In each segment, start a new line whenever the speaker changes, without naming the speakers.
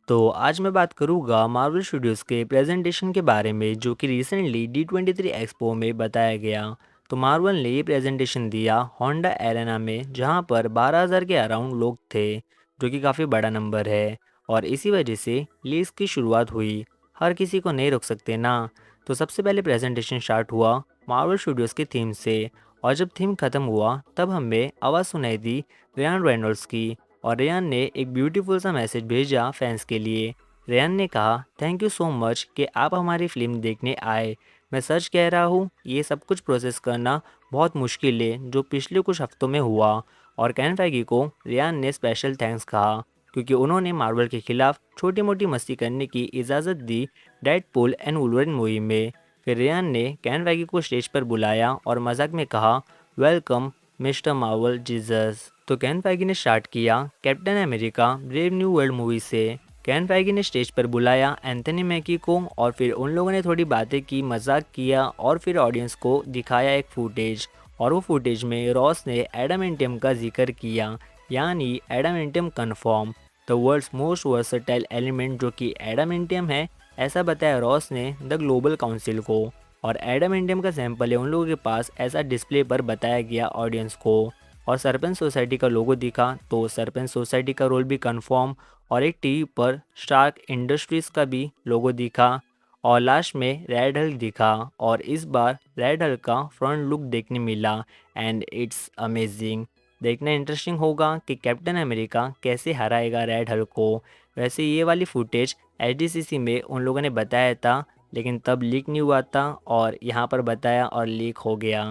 तो आज मैं बात करूँगा मार्वल स्टूडियोज़ के प्रेजेंटेशन के बारे में जो कि रिसेंटली D23 एक्सपो में बताया गया। तो मार्वल ने ये प्रेजेंटेशन दिया होंडा एरेना में जहाँ पर 12,000 के अराउंड लोग थे, जो कि काफ़ी बड़ा नंबर है। और इसी वजह से रिलीज़ की शुरुआत हुई। हर किसी को नहीं रोक सकते ना। तो सबसे पहले प्रेजेंटेशन स्टार्ट हुआ मार्वल स्टूडियोज़ की थीम से। और जब थीम ख़त्म हुआ तब हमें आवाज़ सुनाई दी रियान रेनॉल्ड्स की। और रेयान ने एक ब्यूटीफुल सा मैसेज भेजा फैंस के लिए। रेयान ने कहा थैंक यू सो मच कि आप हमारी फिल्म देखने आए। मैं सच कह रहा हूँ ये सब कुछ प्रोसेस करना बहुत मुश्किल है जो पिछले कुछ हफ्तों में हुआ। और कैन फैगी को रेयान ने स्पेशल थैंक्स कहा क्योंकि उन्होंने मार्वल के खिलाफ छोटी मोटी मस्ती करने की इजाज़त दी डेडपूल एंड वुल्वरीन मूवी में। फिर रेयान ने कैन फैगी को स्टेज पर बुलाया और मजाक में कहा वेलकम मिस्टर मार्वल जीसस। तो कैन फैगी ने स्टार्ट किया captain America brave new world movie से। कैन फैगी ने स्टेज पर बुलाया एंथनी मैकी को और फिर उन लोगों ने थोड़ी बातें की, मजाक किया और फिर ऑडियंस को दिखाया एक फुटेज। और वो फुटेज में रॉस ने एडामेंटियम का जिक्र किया, यानी adamantium confirm the world's most versatile element जो कि एडामेंटियम है, ऐसा बताया रॉस ने द ग्लोबल काउंसिल को। और एडामेंटियम का सैंपल है उन लोगों के पास, ऐसा डिस्प्ले पर बताया गया ऑडियंस को। और सरपंच सोसाइटी का लोगो दिखा तो सरपंच सोसाइटी का रोल भी कंफर्म। और एक टीवी पर स्टार्क इंडस्ट्रीज का भी लोगो दिखा। और लास्ट में रेड हल्क दिखा और इस बार रेड हल्क का फ्रंट लुक देखने मिला एंड इट्स अमेजिंग। देखना इंटरेस्टिंग होगा कि कैप्टन अमेरिका कैसे हराएगा रेड हल्क को। वैसे ये वाली फुटेज एचडीसीसी में उन लोगों ने बताया था, लेकिन तब लीक नहीं हुआ था और यहाँ पर बताया और लीक हो गया।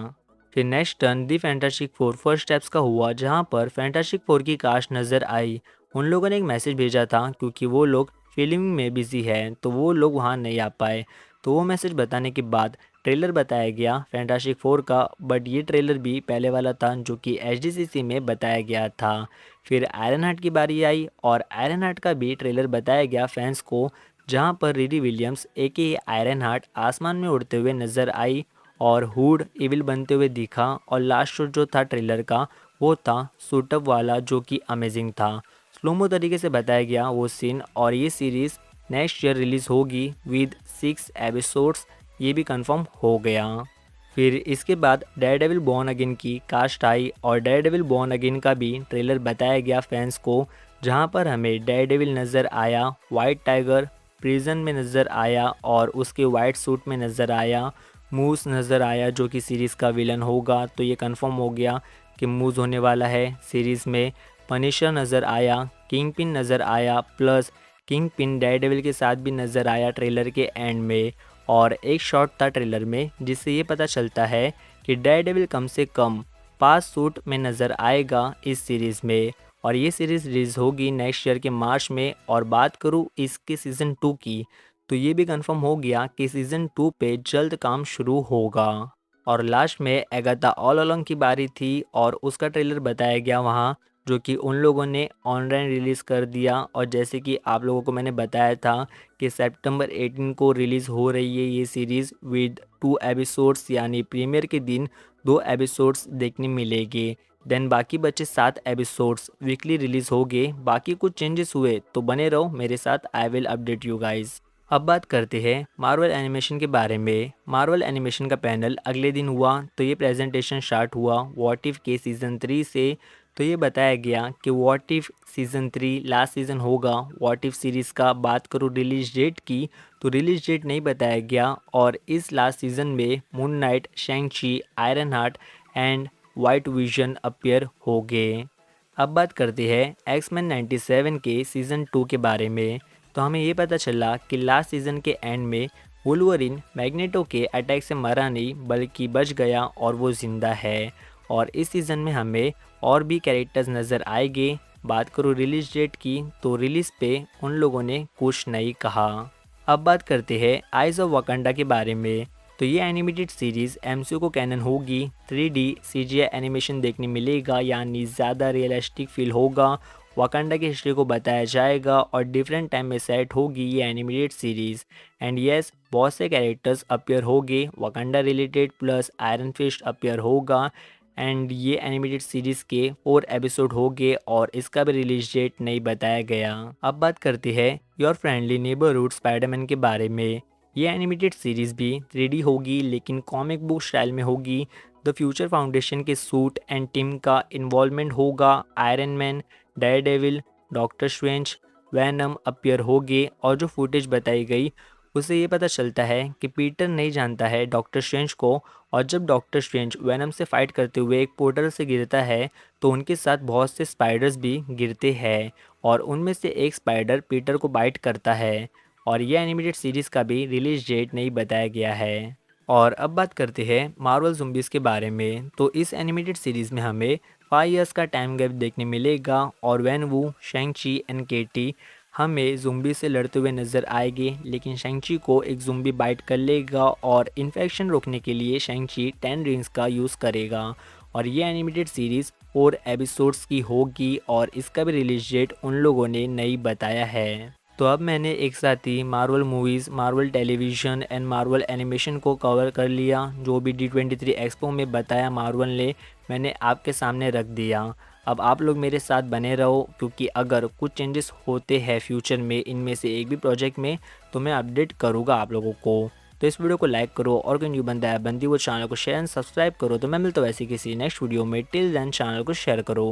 फिर नेक्स्ट टर्न दी फैंटास्टिक फोर फर्स्ट स्टेप्स का हुआ जहाँ पर फैंटास्टिक फोर की कास्ट नज़र आई। उन लोगों ने एक मैसेज भेजा था क्योंकि वो लोग फिल्मिंग में बिजी है तो वो लोग वहाँ नहीं आ पाए। तो वो मैसेज बताने के बाद ट्रेलर बताया गया फैंटास्टिक फोर का, बट ये ट्रेलर भी पहले वाला था जो कि एचडीसीसी में बताया गया था। फिर आयरन हार्ट की बारी आई और आयरन हार्ट का भी ट्रेलर बताया गया फैंस को, जहाँ पर रिरी विलियम्स एके आयरन हार्ट आसमान में उड़ते हुए नजर आई और हुड इविल बनते हुए दिखा। और लास्ट शॉट जो था ट्रेलर का वो था सूटअप वाला जो कि अमेजिंग था। स्लोमो तरीके से बताया गया वो सीन। और ये सीरीज़ नेक्स्ट ईयर रिलीज़ होगी विद 6 एपिसोड्स, ये भी कंफर्म हो गया। फिर इसके बाद डेयरडेविल बॉर्न अगेन की कास्ट आई और डेयरडेविल बॉर्न अगेन का भी ट्रेलर बताया गया फैंस को, जहां पर हमें डेयरडेविल नज़र आया वाइट टाइगर प्रिजन में नज़र आया और उसके वाइट सूट में नज़र आया। मूस नज़र आया जो कि सीरीज़ का विलन होगा, तो ये कंफर्म हो गया कि मूस होने वाला है सीरीज़ में। पनिशर नज़र आया, किंग पिन नज़र आया, प्लस किंग पिन डेयरडेविल के साथ भी नज़र आया ट्रेलर के एंड में। और एक शॉट था ट्रेलर में जिससे ये पता चलता है कि डेयरडेविल कम से कम 5 सूट में नज़र आएगा इस सीरीज़ में। और ये सीरीज़ रिलीज़ होगी नेक्स्ट ईयर के मार्च में। और बात करूँ इसके सीज़न 2 की, तो ये भी कंफर्म हो गया कि सीज़न 2 पे जल्द काम शुरू होगा। और लास्ट में एगाथा ऑल अलोंग की बारी थी और उसका ट्रेलर बताया गया वहाँ, जो कि उन लोगों ने ऑनलाइन रिलीज़ कर दिया। और जैसे कि आप लोगों को मैंने बताया था कि सितंबर 18 को रिलीज़ हो रही है ये सीरीज़ विद 2 एपिसोड्स, यानी प्रीमियर के दिन 2 एपिसोड्स देखने मिलेंगे। देन बाकी बचे 7 एपिसोड्स वीकली रिलीज़ हो गए। बाकी कुछ चेंजेस हुए तो बने रहो मेरे साथ, I will update you guys. अब बात करते हैं मार्वल एनिमेशन के बारे में। मार्वल एनिमेशन का पैनल अगले दिन हुआ तो ये प्रेजेंटेशन स्टार्ट हुआ व्हाट इफ के सीज़न 3 से। तो ये बताया गया कि what if season 3 last season होगा। व्हाट इफ सीरीज़ का बात करूँ रिलीज डेट की, तो रिलीज डेट नहीं बताया गया। और इस लास्ट सीज़न में moon night, शैंग-ची, iron heart and white vision appear हो गए। अब बात करते हैं एक्स-मैन 97 के सीज़न 2 के बारे में। तो हमें ये पता चला कि लास्ट सीज़न के एंड में वुल्वरीन मैग्नेटो के अटैक से मरा नहीं बल्कि बच गया और वो ज़िंदा है। और इस सीज़न में हमें और भी कैरेक्टर्स नज़र आएंगे। बात करूँ रिलीज डेट की, तो रिलीज़ पे उन लोगों ने कुछ नहीं कहा। अब बात करते हैं आइज़ ऑफ वाकंडा के बारे में। तो ये एनिमेटेड सीरीज़ एमसीयू को कैनन होगी। 3D CGI एनिमेशन देखने मिलेगा, यानी ज़्यादा रियलिस्टिक फील होगा। वाकंडा की हिस्ट्री को बताया जाएगा और डिफरेंट टाइम में सेट होगी ये एनिमेटेड सीरीज़। एंड यस, बहुत से कैरेक्टर्स अपीयर होंगे Wakanda related, plus Iron Fist appear होगा एंड ये एनिमेटेड सीरीज़ के 4 एपिसोड हो गए और इसका भी रिलीज डेट नहीं बताया गया। अब बात करते हैं योर फ्रेंडली नेबरहुड स्पाइडरमैन के बारे में। ये एनिमेटेड सीरीज़ भी 3D होगी लेकिन कॉमिक बुक स्टाइल में होगी। द फ्यूचर फाउंडेशन के सूट एंड टीम का इन्वॉल्वमेंट होगा। Iron man, Daredevil, doctor strange, Venom appear होंगे और जो फुटेज बताई गई उससे ये पता चलता है कि पीटर नहीं जानता है डॉक्टर स्ट्रेंज को, और जब डॉक्टर स्ट्रेंज वैनम से फाइट करते हुए एक पोर्टल से गिरता है तो उनके साथ बहुत से स्पाइडर्स भी गिरते हैं और उनमें से एक स्पाइडर पीटर को बाइट करता है। और ये एनिमेटेड सीरीज़ का भी रिलीज डेट नहीं बताया गया है। और अब बात करते हैं मार्वल ज़ुम्बीज़ के बारे में। तो इस एनिमेटेड सीरीज़ में हमें 5 इयर्स का टाइम गैप देखने मिलेगा और वैन वू, शैंग-ची एंड केटी हमें ज़ुम्बी से लड़ते हुए नज़र आएंगे, लेकिन शैंग-ची को एक ज़ुम्बी बाइट कर लेगा और इन्फेक्शन रोकने के लिए शैंग-ची 10 रिंग्स का यूज़ करेगा। और ये एनिमेटेड सीरीज़ 4 एपिसोड्स की होगी और इसका भी रिलीज डेट उन लोगों ने नहीं बताया है। तो अब मैंने एक साथ ही Marvel movies, Marvel television and Marvel animation को कवर कर लिया। जो भी D23 एक्सपो में बताया मार्वल ने, मैंने आपके सामने रख दिया। अब आप लोग मेरे साथ बने रहो क्योंकि अगर कुछ चेंजेस होते हैं फ्यूचर में इनमें से एक भी प्रोजेक्ट में तो मैं अपडेट करूँगा आप लोगों को। तो इस वीडियो को लाइक करो और कोई न्यू बंदा है बनती वो चैनल को शेयर एंड सब्सक्राइब करो। तो मैं मिलता हूँ ऐसी किसी नेक्स्ट वीडियो में। टिल देन चैनल को शेयर करो।